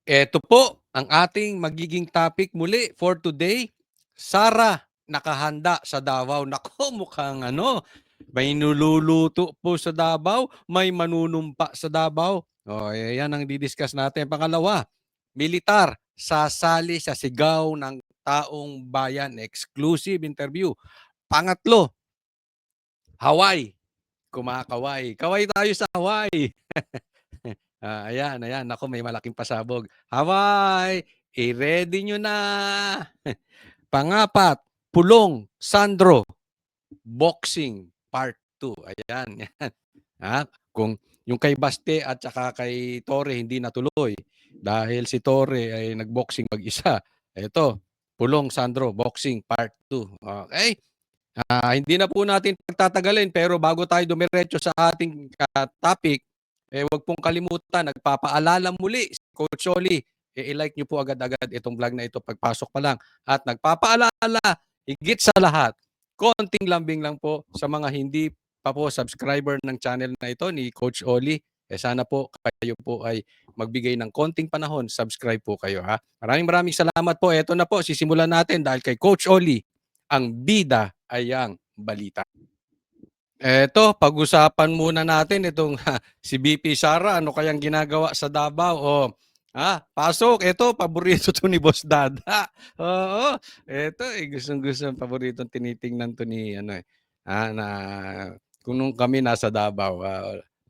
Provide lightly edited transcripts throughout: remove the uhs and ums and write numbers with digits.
Eto po ang ating magiging topic muli for today. Sara, nakahanda sa Davao. Nako, mukhang may niluluto po sa Davao, may manunumpa sa Davao. Yan ang didiscuss natin. Pangalawa, militar, sasali sa sigaw ng taong bayan. Exclusive interview. Pangatlo, Hawaii, kumakaway. Kaway tayo sa Hawaii. Ayan. Ako, may malaking pasabog. Hawaii, i-ready nyo na. Pangapat, Pulong, Sandro, Boxing, Part 2. Ayan. Kung yung kay Baste at saka kay Torre hindi natuloy dahil si Torre ay nagboxing mag-isa. Ito, Pulong, Sandro, Boxing, Part 2. Okay? Hindi na po natin pagtatagalin pero bago tayo dumiretso sa ating topic, huwag pong kalimutan, nagpapaalala muli si Coach Oli, i-like nyo po agad-agad itong vlog na ito pagpasok pa lang. At nagpapaalala, higit sa lahat, konting lambing lang po sa mga hindi pa po subscriber ng channel na ito ni Coach Oli. Sana po kayo po ay magbigay ng konting panahon, subscribe po kayo ha. Maraming salamat po. Ito na po, sisimulan natin dahil kay Coach Oli, ang bida ay ang balita. Eto, pag-usapan muna natin itong si BP Sara, ano kayang ginagawa sa Davao? Pasok. Ito, paborito to ni Boss Dada. Oo, ito, gustong-gusto, paboritong tinitingnan to ni, na kung nung kami nasa Davao,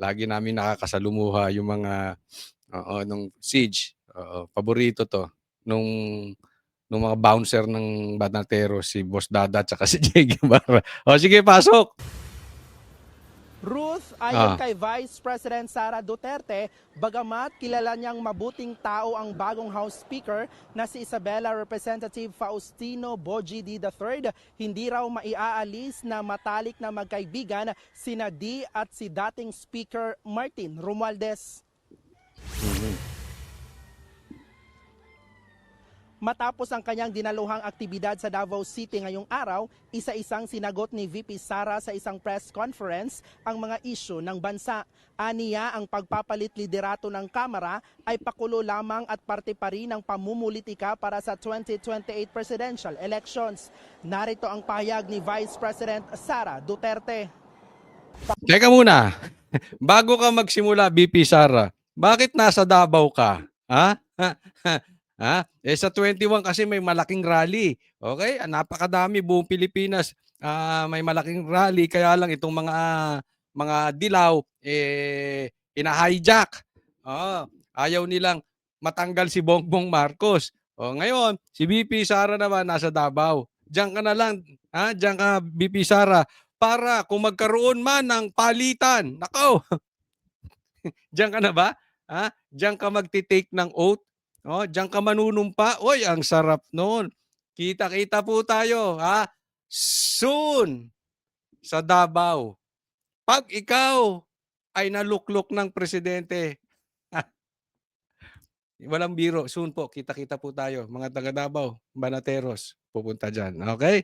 lagi namin nakakasalumuha yung mga, nung siege. Paborito to. Nung mga bouncer ng Banatero, si Boss Dada at saka si Jay Guevara. Sige, pasok. Ruth, ayon kay Vice President Sara Duterte, bagamat kilala niyang mabuting tao ang bagong House Speaker na si Isabela Representative Faustino Bojidi III, hindi raw maiaalis na matalik na magkaibigan sina D at si dating Speaker Martin Romualdez. Matapos ang kanyang dinaluhang aktibidad sa Davao City ngayong araw, isa-isang sinagot ni VP Sara sa isang press conference ang mga isyu ng bansa. Aniya, ang pagpapalit liderato ng Kamara ay pakulo lamang at parte pa rin ng pamumulitika para sa 2028 presidential elections. Narito ang pahayag ni Vice President Sara Duterte. Teka muna, bago ka magsimula, VP Sara, bakit nasa Davao ka? Sa 21 kasi may malaking rally. Okay? Napakadami, buong Pilipinas. May malaking rally, kaya lang itong mga dilaw, ina-hijack. Ayaw nilang matanggal si Bongbong Marcos. Ngayon, si BP Sara naman nasa Davao. Diyan ka na lang, diyan ka, BP Sara, para kung magkaroon man ng palitan. Nako, diyan ka na ba? Diyan ka magti-take ng oath? Diyan ka manunumpa? Oy, ang sarap noon. Kita-kita po tayo, soon sa Davao. Pag ikaw ay naluklok ng presidente, walang biro, soon po, kita-kita po tayo. Mga taga Davao, Banateros, pupunta dyan. Okay?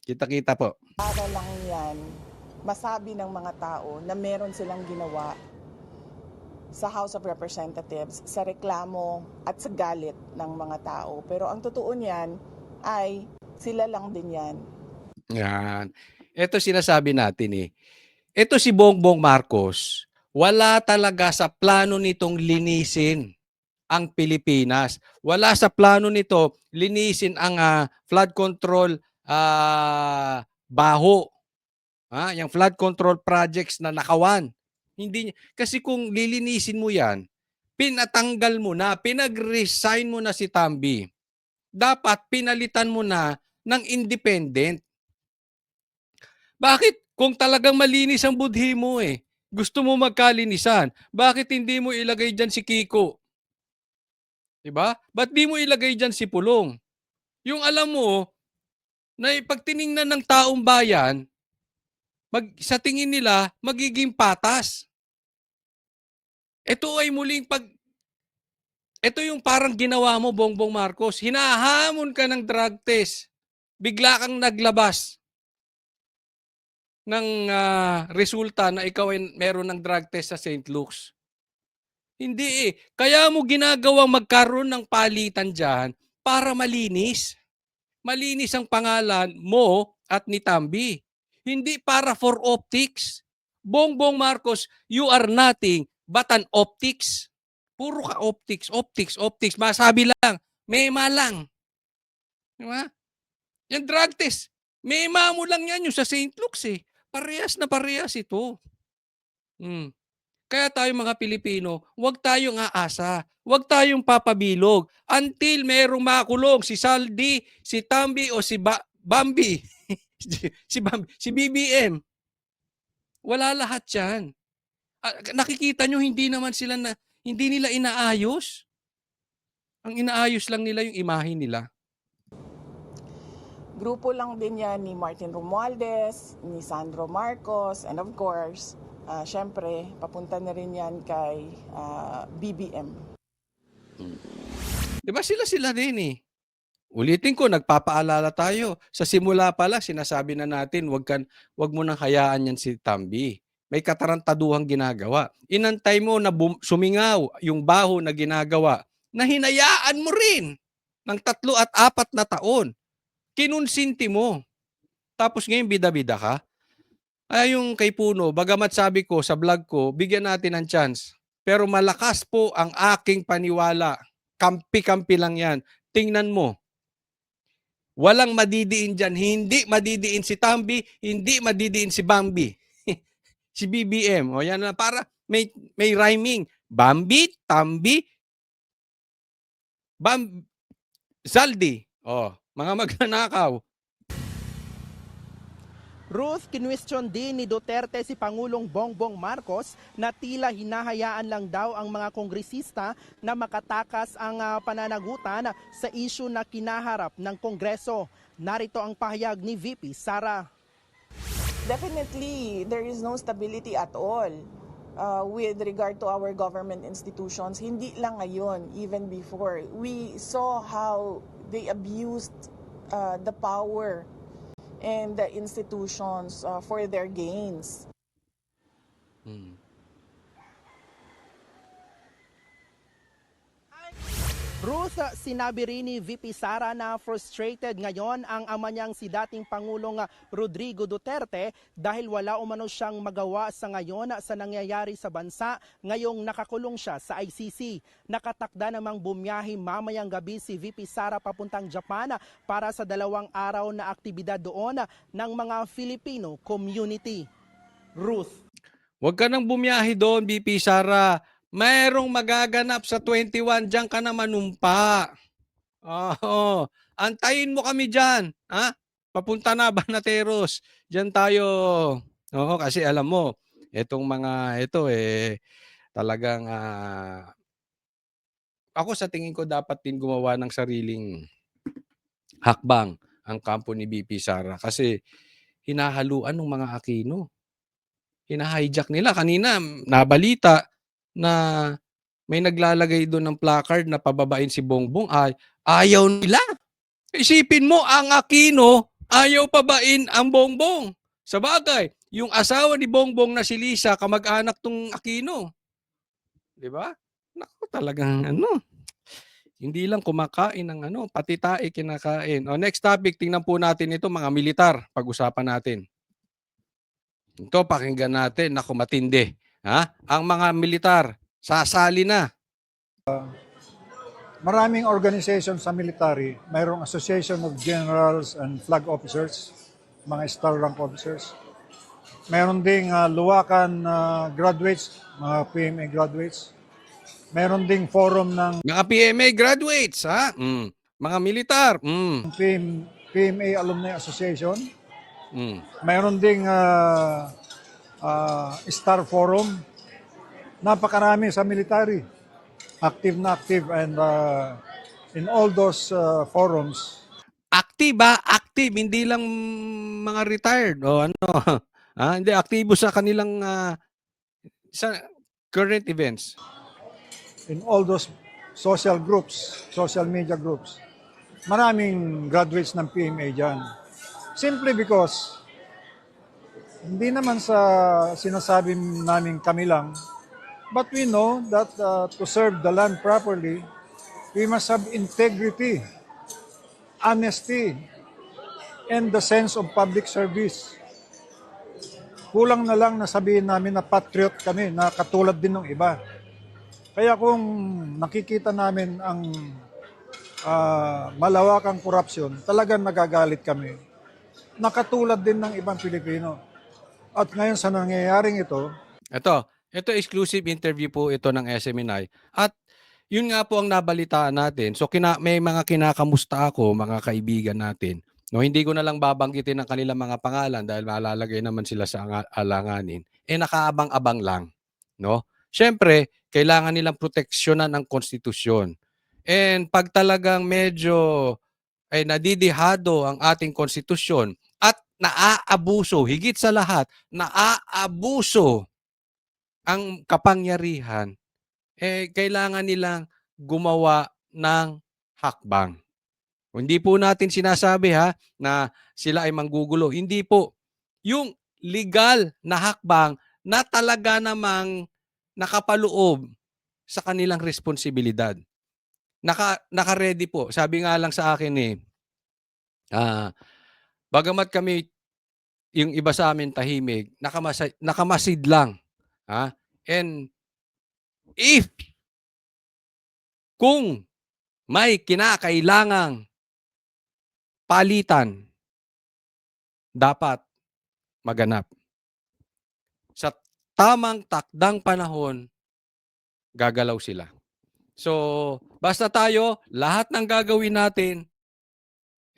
Kita-kita po. Para lang yan, masabi ng mga tao na meron silang ginawa sa House of Representatives sa reklamo at sa galit ng mga tao. Pero ang totoo niyan ay sila lang din yan. Yan. Ito sinasabi natin Ito si Bongbong Marcos, wala talaga sa plano nitong linisin ang Pilipinas. Wala sa plano nito linisin ang flood control baho. Yung flood control projects na nakawan. Hindi, kasi kung lilinisin mo yan, pinatanggal mo na, pinag-resign mo na si Tambi. Dapat pinalitan mo na ng independent. Bakit? Kung talagang malinis ang budhi mo gusto mo magkalinisan, bakit hindi mo ilagay dyan si Kiko? Diba? Ba't di mo ilagay dyan si Pulong? Yung alam mo, na pag tiningnan ng taong bayan, sa tingin nila, magiging patas. Ito ay muling ito yung parang ginawa mo, Bongbong Marcos. Hinahamon ka ng drug test. Bigla kang naglabas ng resulta na ikaw ay meron ng drug test sa St. Luke's. Hindi eh. Kaya mo ginagawang magkaroon ng palitan dyan para malinis. Malinis ang pangalan mo at ni Tambi. Hindi para for optics. Bongbong Marcos, you are nothing but an optics. Puro ka optics, optics, optics. Masabi lang, mema lang. Di ba? Yung drug test, mema mo lang yan yung sa St. Luke's eh. Parehas na parehas ito. Hmm. Kaya tayo mga Pilipino, huwag tayong aasa. Huwag tayong papabilog until merong makulong si Saldi, si Tambi o si Bambi. si BBM. Wala lahat 'yan. Nakikita nyo hindi nila inaayos. Ang inaayos lang nila yung imahe nila. Grupo lang din yan ni Martin Romualdez, ni Sandro Marcos, and of course, syempre, papunta na rin yan kay BBM. Diba sila din eh. Ulitin ko, nagpapaalala tayo. Sa simula pa lang, sinasabi na natin, wag mo nang hayaan yan si Tambi. May katarantaduhang ginagawa. Inantay mo na sumingaw yung baho na ginagawa na hinayaan mo rin ng 3 at 4 na taon. Kinunsinti mo. Tapos ngayon bida-bida ka. Ay yung kay Puno, bagamat sabi ko sa vlog ko, bigyan natin ng chance. Pero malakas po ang aking paniwala. Kampi-kampi lang yan. Tingnan mo. Walang madidiin dyan. Hindi madidiin si Tambi, hindi madidiin si Bambi. Si BBM. O yan na, para may rhyming. Bambi, Tambi, Zaldi. O, mga magnanakaw. Ruth, kinwestiyon din ni Duterte si Pangulong Bongbong Marcos na tila hinahayaan lang daw ang mga kongresista na makatakas ang pananagutan sa issue na kinaharap ng Kongreso. Narito ang pahayag ni VP Sara. Definitely, there is no stability at all with regard to our government institutions. Hindi lang ngayon, even before. We saw how they abused the power and the institutions for their gains. Ruth, sinabi rin ni VP Sara na frustrated ngayon ang ama niyang si dating Pangulong Rodrigo Duterte dahil wala umano siyang magawa sa ngayon sa nangyayari sa bansa ngayong nakakulong siya sa ICC. Nakatakda namang bumiyahe mamayang gabi si VP Sara papuntang Japan para sa 2 araw na aktibidad doon ng mga Filipino community. Ruth. Huwag ka nang bumiyahe doon, VP Sara. Mayroong magaganap sa 21, diyan ka na manumpa. Oo. Antayin mo kami diyan, ha? Papunta na Banateros. Diyan tayo. Oo, kasi alam mo, itong mga ito talagang ako sa tingin ko dapat din gumawa ng sariling hakbang ang kampo ni VP Sara kasi hinahaluan ng mga Aquino. Hina-hijack nila. Kanina nabalita na may naglalagay doon ng placard na pababain si Bongbong, ayaw nila. Isipin mo, ang Aquino, ayaw pabain ang Bongbong. Sabagay, yung asawa ni Bongbong na si Lisa, kamag-anak tong Aquino. Di ba? Naku, talagang hindi lang kumakain ng pati tae kinakain. O, next topic, tingnan po natin ito, mga militar, pag-usapan natin. Ito, pakinggan natin, naku, matindi. Ang mga militar, sasali na. Maraming organization sa military, mayroong Association of Generals and Flag Officers, mga star rank officers. Mayroon ding luwakan graduates, mga PMA graduates. Mayroon ding forum ng Mga PMA graduates, mga militar. PMA Alumni Association. Mayroon ding Star Forum. Napakarami sa military. Active na active and in all those forums. Active active, hindi lang mga retired o hindi, aktibo sa kanilang sa current events. In all those social groups, social media groups. Maraming graduates ng PMA dyan. Simply because hindi naman sa sinasabi namin kami lang, But we know that to serve the land properly, we must have integrity, honesty, and the sense of public service. Kulang na lang na sabihin namin na patriot kami, na katulad din ng iba. Kaya kung nakikita namin ang malawakang korupsyon, talagang nagagalit kami. Nakatulad din ng ibang Pilipino. At ngayon sa nangyayaring ito, Ito exclusive interview po ito ng SMNI. At yun nga po ang nabalitaan natin. So may mga kinakamusta ako, mga kaibigan natin. No, hindi ko na lang babanggitin ang kanilang mga pangalan dahil malalagay naman sila sa alanganin. Nakaabang-abang lang, no? Siyempre, kailangan nilang proteksyonan ang konstitusyon. And pag talagang medyo ay nadidihado ang ating konstitusyon at naaabuso, higit sa lahat, naaabuso ang kapangyarihan, kailangan nilang gumawa ng hakbang. Hindi po natin sinasabi na sila ay manggugulo. Hindi po. Yung legal na hakbang na talaga namang nakapaloob sa kanilang responsibilidad. Naka-ready po. Sabi nga lang sa akin bagamat kami, yung iba sa amin tahimik, nakamasid lang. And kung may kinakailangang palitan, dapat maganap. Sa tamang takdang panahon, gagalaw sila. So, basta tayo, lahat ng gagawin natin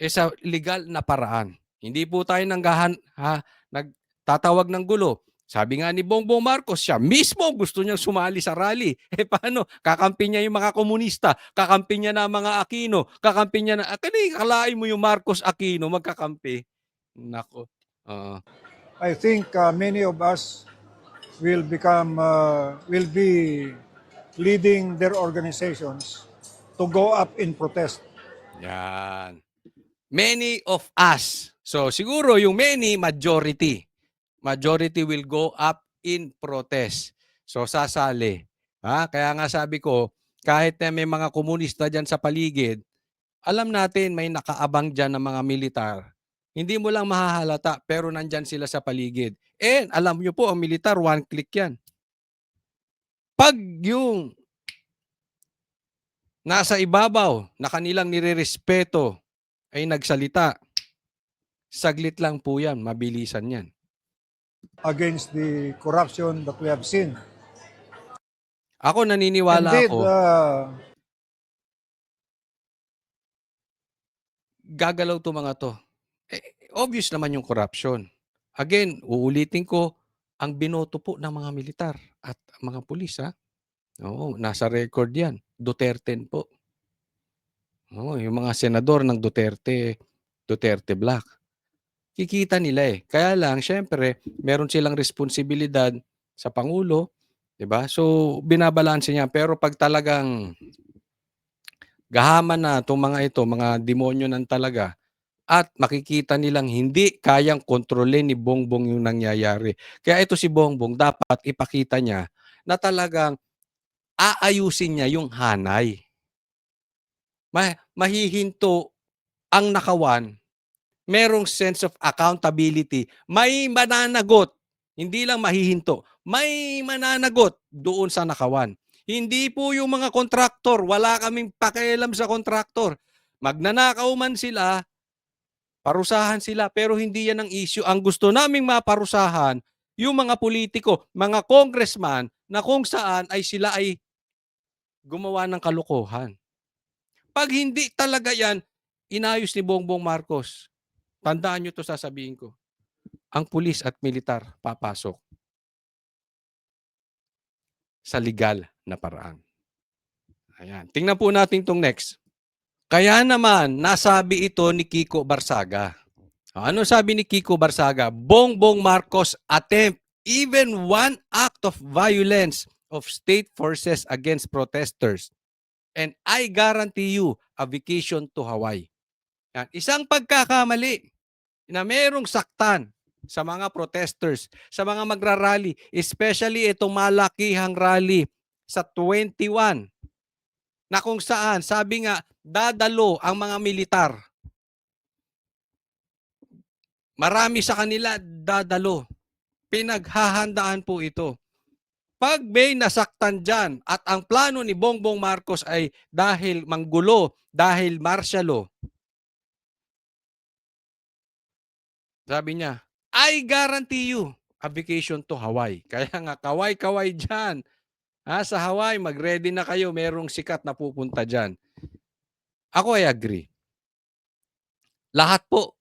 sa legal na paraan. Hindi po tayo nagtatawag ng gulo. Sabi nga ni Bongbong Marcos, siya mismo gusto niyang sumali sa rally. Paano? Kakampi niya yung mga komunista, kakampi niya na mga Aquino, kakampi niya na, kalain mo yung Marcos Aquino, magkakampi. Nako. I think many of us will be leading their organizations to go up in protest. Yan. Many of us. So siguro yung many, majority. Majority will go up in protest. So sasali. Kaya nga sabi ko, kahit na may mga komunista dyan sa paligid, alam natin may nakaabang dyan ng mga militar. Hindi mo lang mahahalata pero nandyan sila sa paligid. And alam nyo po, ang militar, one click yan. Pag yung nasa ibabaw na kanilang nirerespeto ay nagsalita, saglit lang po yan, mabilisan yan. Against the corruption that we have seen. Ako naniniwala Indeed, ako, gagalaw to mga to. Obvious naman yung corruption. Again, uulitin ko, ang binoto po ng mga militar at mga pulis Oo, nasa record yan. Duterte po. Oo, yung mga senador ng Duterte Black. Kikita nila Kaya lang, syempre, meron silang responsibilidad sa Pangulo, 'di ba? So, binabalanse niya. Pero pag talagang gahaman na itong mga ito, mga demonyo nan talaga, at makikita nilang hindi kayang kontrolin ni Bongbong yung nangyayari. Kaya ito si Bongbong, dapat ipakita niya na talagang aayusin niya yung hanay. Mahihinto ang nakawan, merong sense of accountability, may mananagot, hindi lang mahihinto, may mananagot doon sa nakawan. Hindi po yung mga kontraktor, wala kaming pakialam sa kontraktor. Magnanakaw man sila, parusahan sila, pero hindi yan ang issue. Ang gusto naming maparusahan, yung mga politiko, mga congressman, na kung saan ay sila ay gumawa ng kalokohan. Pag hindi talaga yan, inayos ni Bongbong Marcos, tandaan nyo to, sasabihin ko. Ang pulis at militar papasok sa legal na paraan. Ayan. Tingnan po natin itong next. Kaya naman, nasabi ito ni Kiko Barsaga. Ano sabi ni Kiko Barsaga? Bongbong Marcos attempt even one act of violence of state forces against protesters. And I guarantee you a vacation to Hawaii. Yan. Isang pagkakamali na merong saktan sa mga protesters, sa mga magrarally, especially itong malakihang rally sa 21 na kung saan sabi nga dadalo ang mga militar. Marami sa kanila dadalo. Pinaghahandaan po ito. Pag may nasaktan dyan at ang plano ni Bongbong Marcos ay dahil manggulo, dahil martial law, sabi niya, I guarantee you a vacation to Hawaii. Kaya nga, kaway-kaway dyan. Sa Hawaii, mag-ready na kayo. Merong sikat na pupunta dyan. Ako ay agree. Lahat po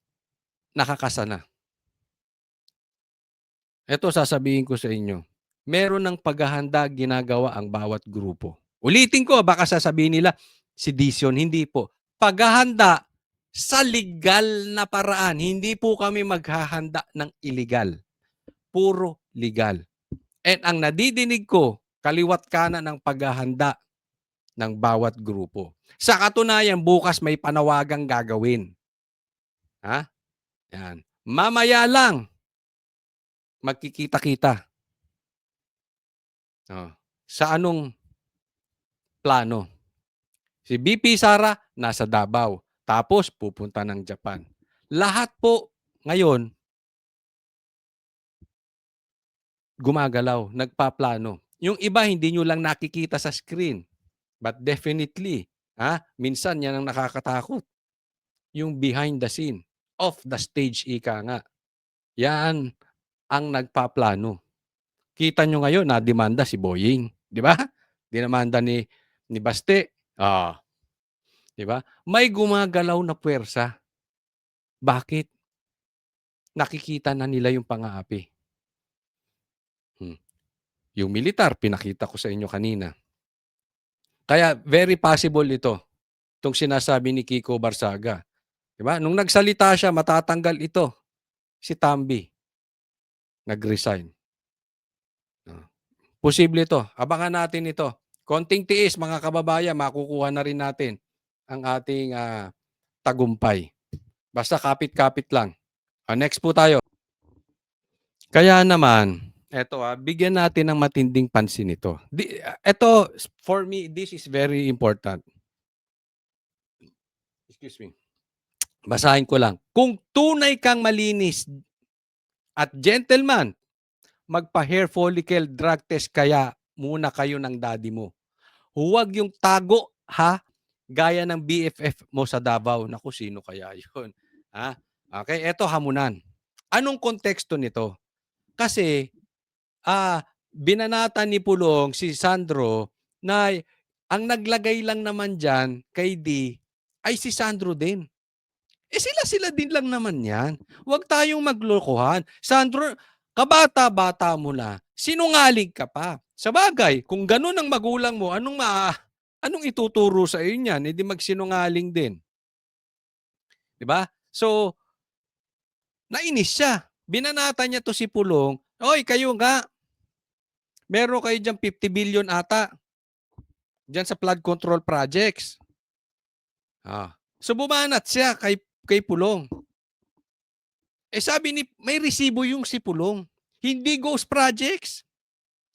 nakakasana. Ito sasabihin ko sa inyo. Meron ng paghahanda ginagawa ang bawat grupo. Ulitin ko, baka sasabihin nila, si Dizon, hindi po. Paghahanda sa legal na paraan. Hindi po kami maghahanda ng illegal. Puro legal. And ang nadidinig ko, kaliwat kanan ng paghahanda ng bawat grupo. Sa katunayan, bukas may panawagang gagawin. Yan. Mamaya lang, magkikita-kita. Sa anong plano? Si BP Sara nasa Davao, tapos pupunta ng Japan. Lahat po ngayon gumagalaw, nagpaplano. Yung iba hindi nyo lang nakikita sa screen. But definitely, minsan yan ang nakakatakot. Yung behind the scene, off the stage ika nga. Yan ang nagpaplano. Kita nyo ngayon, na-demanda si Boying. Di ba? Dinamanda ni Baste. Di ba? May gumagalaw na puwersa. Bakit? Nakikita na nila yung pang-aapi. Yung militar, pinakita ko sa inyo kanina. Kaya very possible ito. Itong sinasabi ni Kiko Barsaga. Di ba? Nung nagsalita siya, matatanggal ito. Si Tambi. Nag-resign. Posible ito. Abangan natin ito. Konting tiis, mga kababayan, makukuha na rin natin ang ating tagumpay. Basta kapit-kapit lang. Next po tayo. Kaya naman, eto bigyan natin ng matinding pansin ito. Ito, for me, this is very important. Excuse me. Basahin ko lang. Kung tunay kang malinis at gentleman, magpa-hair follicle drug test kaya muna kayo ng daddy mo. Huwag yung tago, gaya ng BFF mo sa Davao. Naku, sino kaya yun? Okay, eto hamunan. Anong konteksto nito? Kasi, binanatan ni Pulong si Sandro na ang naglagay lang naman dyan kay D ay si Sandro din. Sila din lang naman yan. Huwag tayong maglokohan. Sandro, kabata-bata mo na, sinungaling ka pa. Sabagay, kung ganun ang magulang mo, anong ituturo sa iyo niyan? Hindi magsinungaling din. Diba? So, nainis siya. Binanata niya to si Pulong. Oy, kayo nga. Meron kayo dyan 50 billion ata. Dyan sa flood control projects. So, bumanat siya kay Pulong. Sabi ni, may resibo yung si Pulong. Hindi ghost projects.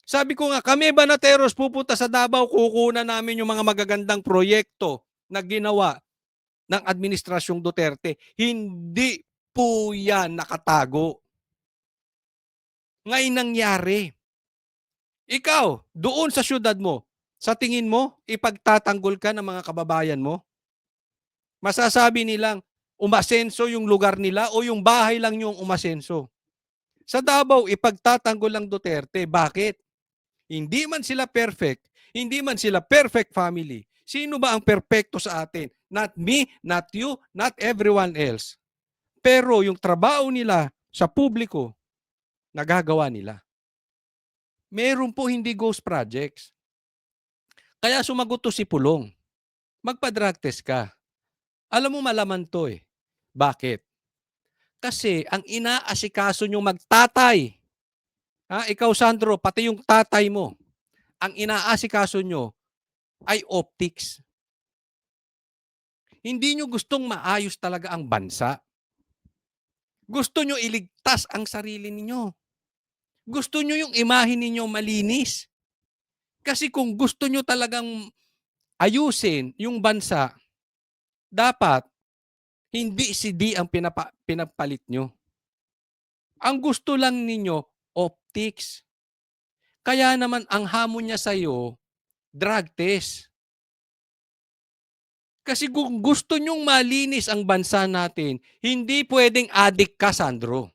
Sabi ko nga, kami Banateros pupunta sa Davao, kukunan namin yung mga magagandang proyekto na ginawa ng Administrasyong Duterte. Hindi po yan nakatago. Ngayon nangyari. Ikaw, doon sa syudad mo, sa tingin mo, ipagtatanggol ka ng mga kababayan mo? Masasabi nilang, umasenso yung lugar nila o yung bahay lang yung umasenso. Sa Davao, ipagtatanggol lang Duterte. Bakit? Hindi man sila perfect, hindi man sila perfect family. Sino ba ang perfecto sa atin? Not me, not you, not everyone else. Pero yung trabaho nila sa publiko, nagagawa nila. Meron po hindi ghost projects. Kaya sumagot to si Pulong. Magpa-drug test ka. Alam mo malaman to eh. Bakit? Kasi ang inaasikaso nyo magtatay. Ikaw Sandro, pati yung tatay mo, ang inaasikaso nyo ay optics. Hindi nyo gustong maayos talaga ang bansa. Gusto nyo iligtas ang sarili ninyo. Gusto nyo yung imahe ninyo malinis. Kasi kung gusto nyo talagang ayusin yung bansa, dapat hindi si D ang pinapalit nyo. Ang gusto lang ninyo, optics. Kaya naman ang hamon niya sa'yo, drug test. Kasi kung gusto nyong malinis ang bansa natin, hindi pwedeng adik ka, Sandro.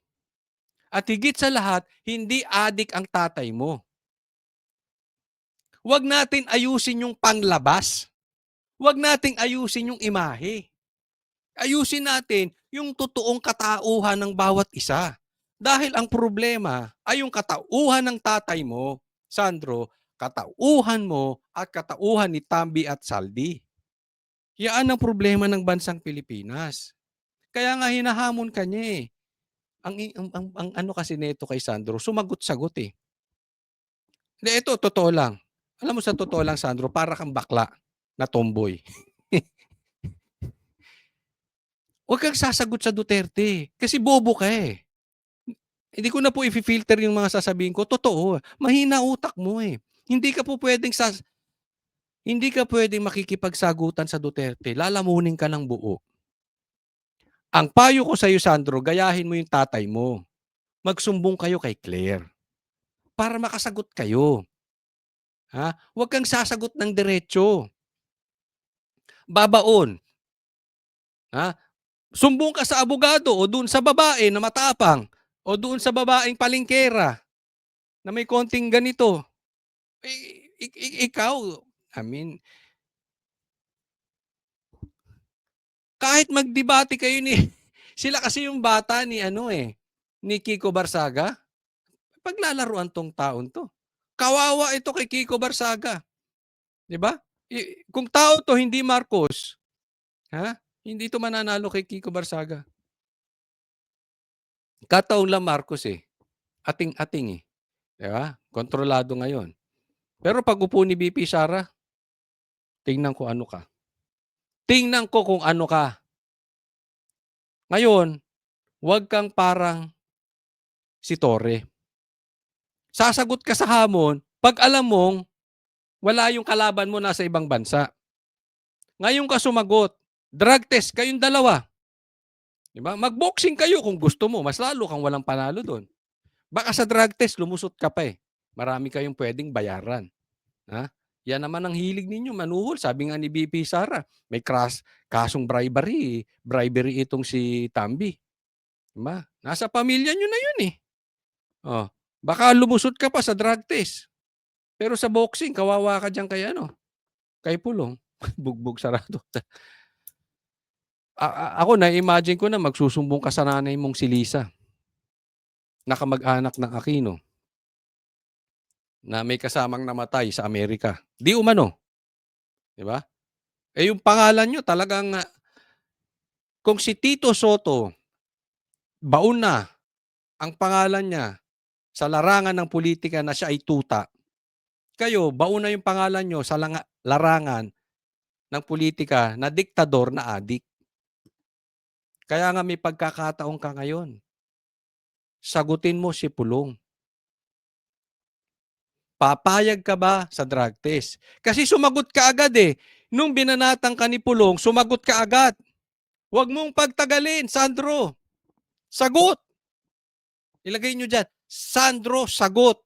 At higit sa lahat, hindi adik ang tatay mo. Huwag natin ayusin yung panglabas. Huwag nating ayusin yung imahe. Ayusin natin yung totoong katauhan ng bawat isa. Dahil ang problema ay yung katauhan ng tatay mo, Sandro, katauhan mo at katauhan ni Tambi at Saldi. Yan ang problema ng bansang Pilipinas. Kaya nga hinahamon ka niya eh. Ang ano kasi nito kay Sandro, sumagot-sagot eh. Hindi, ito, totoo lang. Alam mo sa totoo lang, Sandro, para kang bakla na tomboy. Huwag kang sasagot sa Duterte kasi bobo ka eh. Hindi ko na po i-filter yung mga sasabihin ko. Totoo, mahina utak mo eh. Hindi ka pwedeng makikipagsagutan sa Duterte. Lalamunin ka ng buo. Ang payo ko sa iyo, Sandro, gayahin mo yung tatay mo. Magsumbong kayo kay Claire para makasagot kayo. Ha? Huwag kang sasagot ng diretso. Babaon. Ha? Sumbong ka sa abogado o doon sa babae na matapang o doon sa babaeng palingkera na may konting ganito. Ikaw, I mean, kahit magdebate kayo ni sila kasi yung bata ni ni Kiko Barsaga. Paglalaruan tong taon to. Kawawa ito kay Kiko Barsaga. 'Di ba? Kung tao to hindi Marcos, ha? Hindi to mananalo kay Kiko Barsaga. Kataon lang Marcos eh. Ating-ating eh. 'Di ba? Kontrolado ngayon. Pero pag upo ni VP Sara, tingnan ko ano ka. Tingnan ko kung ano ka. Ngayon, huwag kang parang si Torre. Sasagot ka sa hamon pag alam mong wala yung kalaban mo nasa ibang bansa. Ngayon ka sumagot. Drug test kayong dalawa. Diba? Mag-boxing kayo kung gusto mo. Mas lalo kang walang panalo doon. Baka sa drug test, lumusot ka pa eh. Marami kayong pwedeng bayaran. Ha? Yan naman ang hilig ninyo, manuhol. Sabi nga ni BP Sara, may kasong bribery. Bribery itong si Tambi. Diba? Nasa pamilya nyo na yun eh. Oh, baka lumusot ka pa sa drug test. Pero sa boxing, kawawa ka dyan kay Pulong. Bugbog sarado. Ako, na-imagine ko na magsusumbong ka sa nanay mong si Lisa. Nakamag-anak ng Aquino. Na may kasamang namatay sa Amerika. Di umano. Di ba? Eh yung pangalan nyo talagang, kung si Tito Soto, baon na ang pangalan niya sa larangan ng politika na siya ay tuta. Kayo, baon na yung pangalan nyo sa larangan ng politika na diktador na adik. Kaya nga may pagkakataon ka ngayon. Sagutin mo si Pulong. Papayag ka ba sa drug test? Kasi sumagot ka agad eh. Nung binanatang ka ni Pulong, sumagot ka agad. Huwag mong pagtagalin, Sandro. Sagot. Ilagay nyo dyan, Sandro, sagot.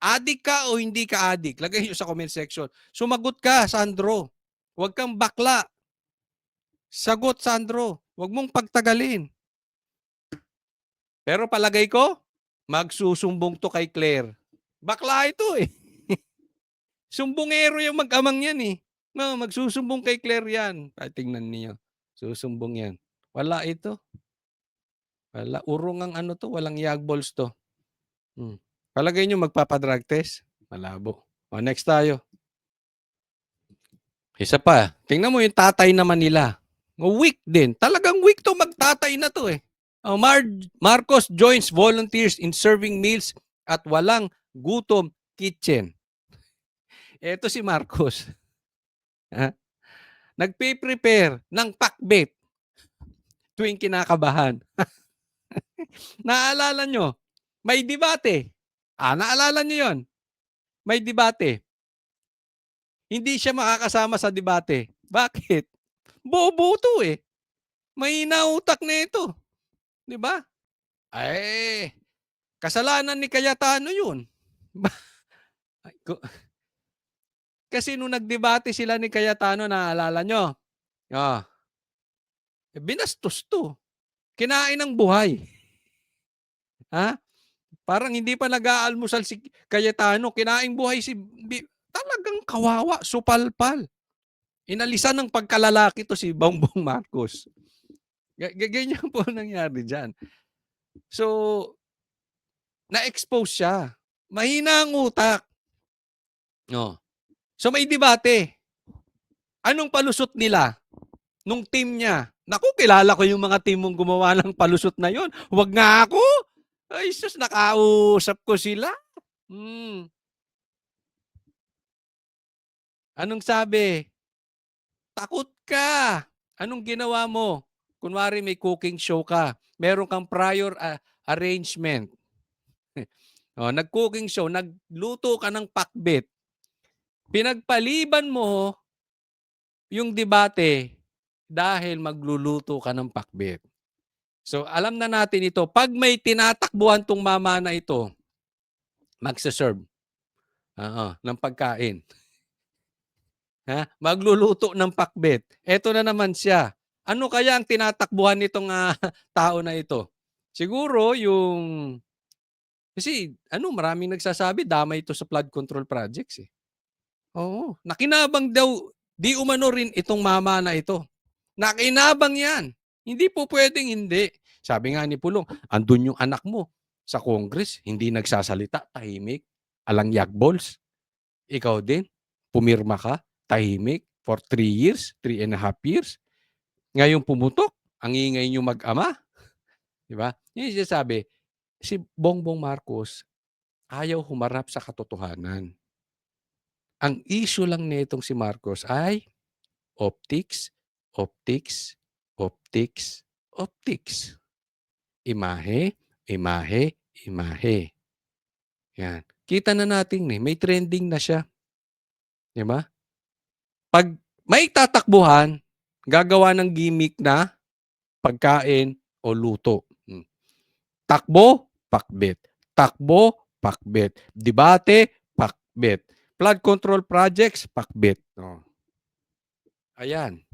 Adik ka o hindi ka adik? Lagay nyo sa comment section. Sumagot ka, Sandro. Huwag kang bakla. Sagot, Sandro. Huwag mong pagtagalin. Pero palagay ko, magsusumbong to kay Claire. Bakla ito eh. Sumbongero yung mag-amang yan eh. No, magsusumbong kay Claire yan. Tingnan niyo. Susumbong yan. Wala ito. Wala. Urong ang to. Walang yagballs to. Palagay nyo magpapadrug test? Malabo. O, next tayo. Isa pa. Tingnan mo yung tatay naman nila. Weak din. Talagang weak to. Magtatay na to eh. Marcos joins volunteers in serving meals at walang gutom kitchen. Eto si Marcos. Nagpe-prepare ng pakbet tuwing kinakabahan. Naalala nyo? May debate. Naalala nyo yon? May debate. Hindi siya makakasama sa debate. Bakit? Bobo to eh. Mahina utak na ito. Di ba? Ay, kasalanan ni Cayetano yun. Kasi nung nagdebate sila ni Cayetano, naalala nyo? Binastos to. Kinain ng buhay. Ha? Parang hindi pa nag-aalmusal si Cayetano, kinaing buhay talagang kawawa, supalpal. Inalisan ng pagkalalaki to si Bongbong Marcos. Ganyan po nangyari dyan. So, na-expose siya. Mahina ang utak. No. So, may debate. Anong palusot nila? Nung team niya. Naku, kilala ko yung mga team mong gumawa ng palusot na yon. Huwag nga ako. Ay, sus, nakausap ko sila. Anong sabi? Takot ka. Anong ginawa mo? Kunwari may cooking show ka. Meron kang prior arrangement. Nag-cooking show, nagluto ka ng pakbet. Pinagpaliban mo yung debate dahil magluluto ka ng pakbet. So, alam na natin ito. Pag may tinatakbuhan tong mama na ito, magsaserve ng pagkain. Magluluto ng pakbet. Ito na naman siya. Ano kaya ang tinatakbuhan nitong tao na ito? Siguro yung... Kasi maraming nagsasabi, damay ito sa flood control projects eh. Oo. Nakinabang daw, di umano rin itong mama na ito. Nakinabang yan. Hindi po pwedeng hindi. Sabi nga ni Pulong, andun yung anak mo sa Congress, hindi nagsasalita, tahimik, alang yakbols. Ikaw din, pumirma ka, tahimik, for 3 years, 3.5 years. Ngayon pumutok, ang ingay nyo mag-ama. Diba? Yung sinasabi, si Bongbong Marcos, ayaw humarap sa katotohanan. Ang issue lang nitong si Marcos ay optics, optics, optics, optics. Imahe, imahe, imahe. Yan. Kita na natin may trending na siya. Diba? Pag may tatakbuhan, gagawa ng gimmick na pagkain o luto. Takbo, pakbet. Takbo, pakbet. Debate, pakbet. Flood control projects, pakbet. Ayan.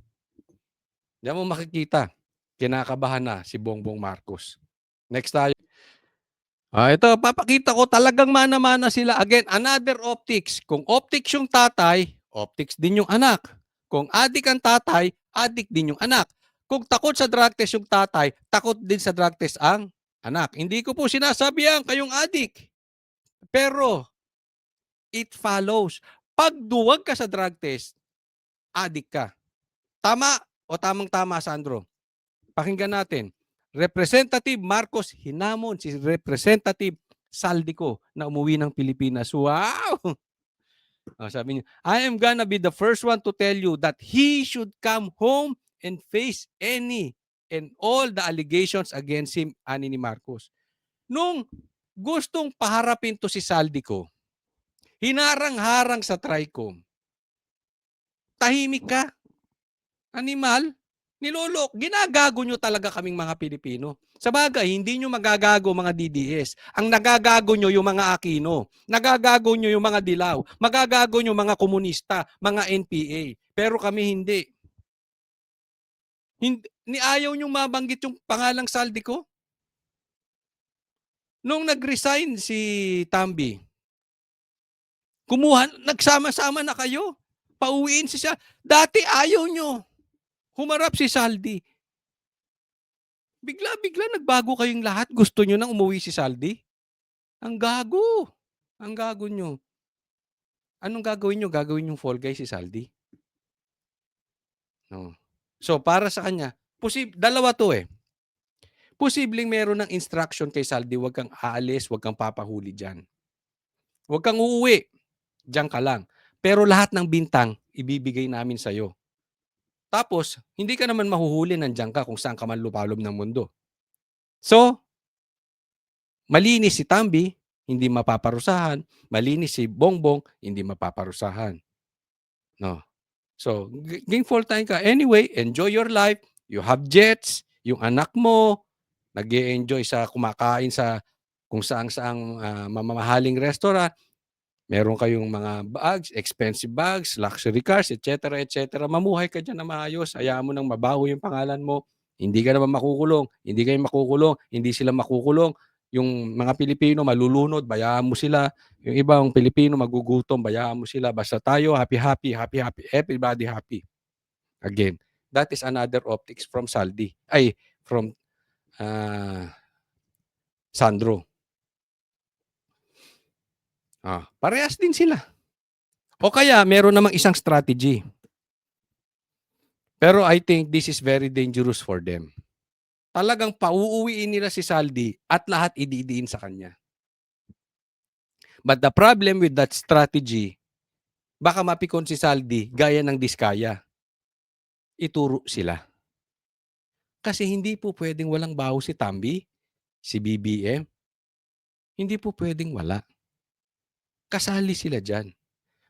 Diyan mo makikita. Kinakabahan na si Bongbong Marcos. Next tayo. Ito, papakita ko talagang mana-mana sila. Again, another optics. Kung optics yung tatay, optics din yung anak. Kung adik ang tatay, adik din yung anak. Kung takot sa drug test yung tatay, takot din sa drug test ang anak. Hindi ko po sinasabihan kayong adik. Pero, it follows. Pag duwag ka sa drug test, adik ka. Tama o tamang-tama, Sandro? Pakinggan natin. Representative Marcos hinamon si Representative Saldico na umuwi ng Pilipinas. Wow! Sabi niya, I am gonna be the first one to tell you that he should come home and face any and all the allegations against him, ani ni Marcos. Nung gustong paharapin to si Saldico, hinarang-harang sa TRICOM. Tahimik ka. Animal. Ginagago nyo talaga kaming mga Pilipino. Sa bagay, hindi nyo magagago mga DDS. Ang nagagago nyo yung mga Aquino. Nagagago nyo yung mga Dilaw. Magagago nyo mga komunista, mga NPA. Pero kami hindi. Ayaw nyo mabanggit yung pangalang Saldico? Nung nag-resign si Tambi, nagsama-sama na kayo. Pauwiin siya. Dati ayaw nyo. Humarap si Saldi. Bigla-bigla nagbago kayong lahat. Gusto nyo nang umuwi si Saldi? Ang gago. Ang gago nyo. Anong gagawin nyo? Gagawin yung fall guy si Saldi? No. So, para sa kanya, dalawa to eh. Posibleng meron ng instruction kay Saldi, huwag kang aalis, huwag kang papahuli dyan. Huwag kang uuwi. Diyan ka lang. Pero lahat ng bintang, ibibigay namin sa'yo. Tapos, hindi ka naman mahuhuli, nandiyan ka kung saan ka man lupalob ng mundo. So, malinis si Tambi, hindi mapaparusahan. Malinis si Bongbong, hindi mapaparusahan. No. So, gainful time ka. Anyway, enjoy your life. You have jets. Yung anak mo, nag-e-enjoy sa kumakain sa kung saang-saang mamamahaling restaurant. Meron kayong mga bags, expensive bags, luxury cars, etc. etc. Mamuhay ka dyan na maayos. Hayaan mo nang mabaho yung pangalan mo. Hindi ka naman makukulong. Hindi kayo makukulong. Hindi sila makukulong. Yung mga Pilipino malulunod, bayaan mo sila. Yung ibang Pilipino magugutom, bayaan mo sila. Basta tayo, happy, happy, happy, happy. Everybody happy. Again, that is another optics from Saldi. Ay, from Sandro. Parehas din sila. O kaya, meron namang isang strategy. Pero I think this is very dangerous for them. Talagang pauuwiin nila si Saldi at lahat ididiin sa kanya. But the problem with that strategy, baka mapikon si Saldi gaya ng Diskaya. Ituro sila. Kasi hindi po pwedeng walang baho si Tambi, si BBM. Hindi po pwedeng wala. Kasali sila dyan.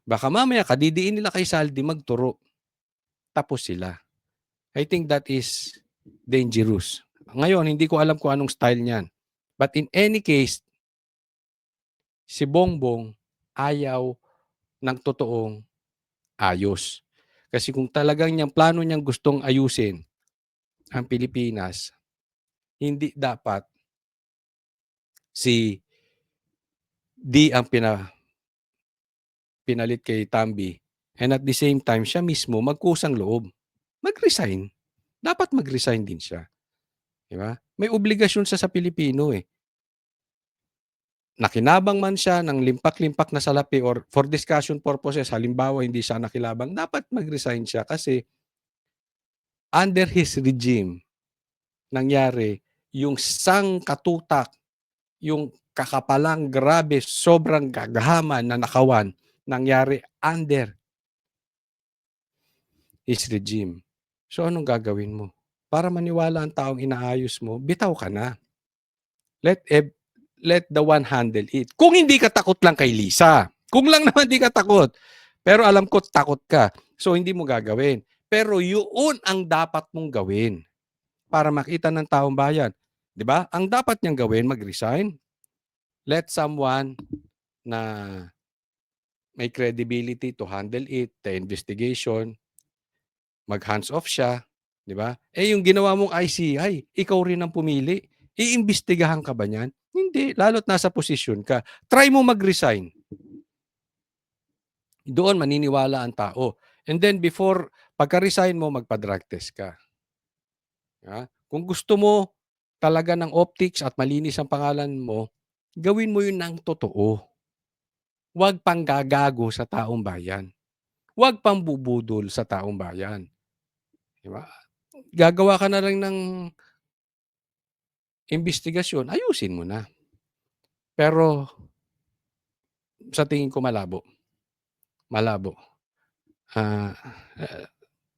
Baka mamaya kadidiin nila kay Saldi magturo. Tapos sila. I think that is dangerous. Ngayon, hindi ko alam kung anong style niyan. But in any case, si Bongbong ayaw ng totoong ayos. Kasi kung talagang niyang plano niyang gustong ayusin ang Pilipinas, hindi dapat si D ang pinalit kay Tambi and at the same time siya mismo magkusang loob. Mag-resign. Dapat mag-resign din siya. Diba? May obligasyon sa Pilipino eh. Nakinabang man siya ng limpak-limpak na salapi or for discussion purposes, halimbawa hindi siya nakilabang, dapat mag-resign siya kasi under his regime, nangyari yung sangkatutak, yung kakapalang grabe, sobrang gagahaman na nakawan, nangyari under his regime. So anong gagawin mo? Para maniwala ang taong inaayos mo, bitaw ka na. Let the one handle it. Kung hindi ka takot lang kay Lisa. Kung lang naman di ka takot. Pero alam ko takot ka. So hindi mo gagawin. Pero yun ang dapat mong gawin para makita ng taong bayan. 'Di ba? Ang dapat niyang gawin, mag-resign. Let someone na may credibility to handle it, the investigation, mag-hands off siya, 'di ba? Yung ginawa mong ICI, ikaw rin ang pumili. Iimbestigahan ka ba niyan? Hindi, lalo't nasa posisyon ka. Try mo mag-resign. Doon maniniwala ang tao. And then before, pagka-resign mo, magpa-drug test ka. Kung gusto mo talaga ng optics at malinis ang pangalan mo, gawin mo yun ng totoo. Huwag pang gagago sa taong bayan. Huwag pang bubudol sa taong bayan. Diba? Gagawa ka na lang ng investigasyon, ayusin mo na. Pero sa tingin ko malabo. Malabo.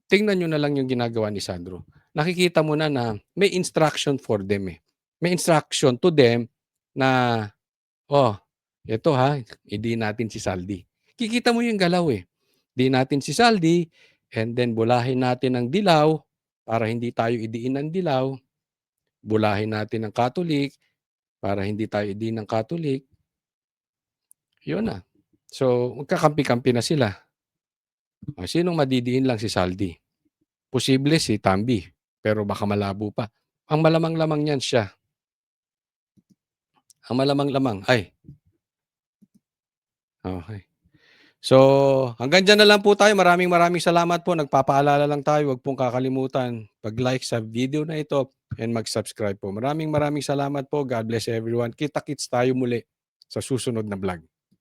Tingnan nyo na lang yung ginagawa ni Sandro. Nakikita mo na may instruction for them eh. May instruction to them na, ito hindi natin si Saldi. Kikita mo yung galaw eh. Di natin si Saldi and then bulahin natin ng Dilaw para hindi tayo idiin ng Dilaw. Bulahin natin ng Katolik para hindi tayo idiin ng Katolik. Yun na. So, magkakampi-kampi na sila. Sinong madidiin lang si Saldi? Posible si Tambi, pero baka malabo pa. Ang malamang-lamang niyan siya. Ang malamang-lamang. Okay. So, hanggang dyan na lang po tayo. Maraming salamat po. Nagpapaalala lang tayo. Huwag pong kakalimutan pag-like sa video na ito and mag-subscribe po. Maraming salamat po. God bless everyone. Kita-kits tayo muli sa susunod na vlog.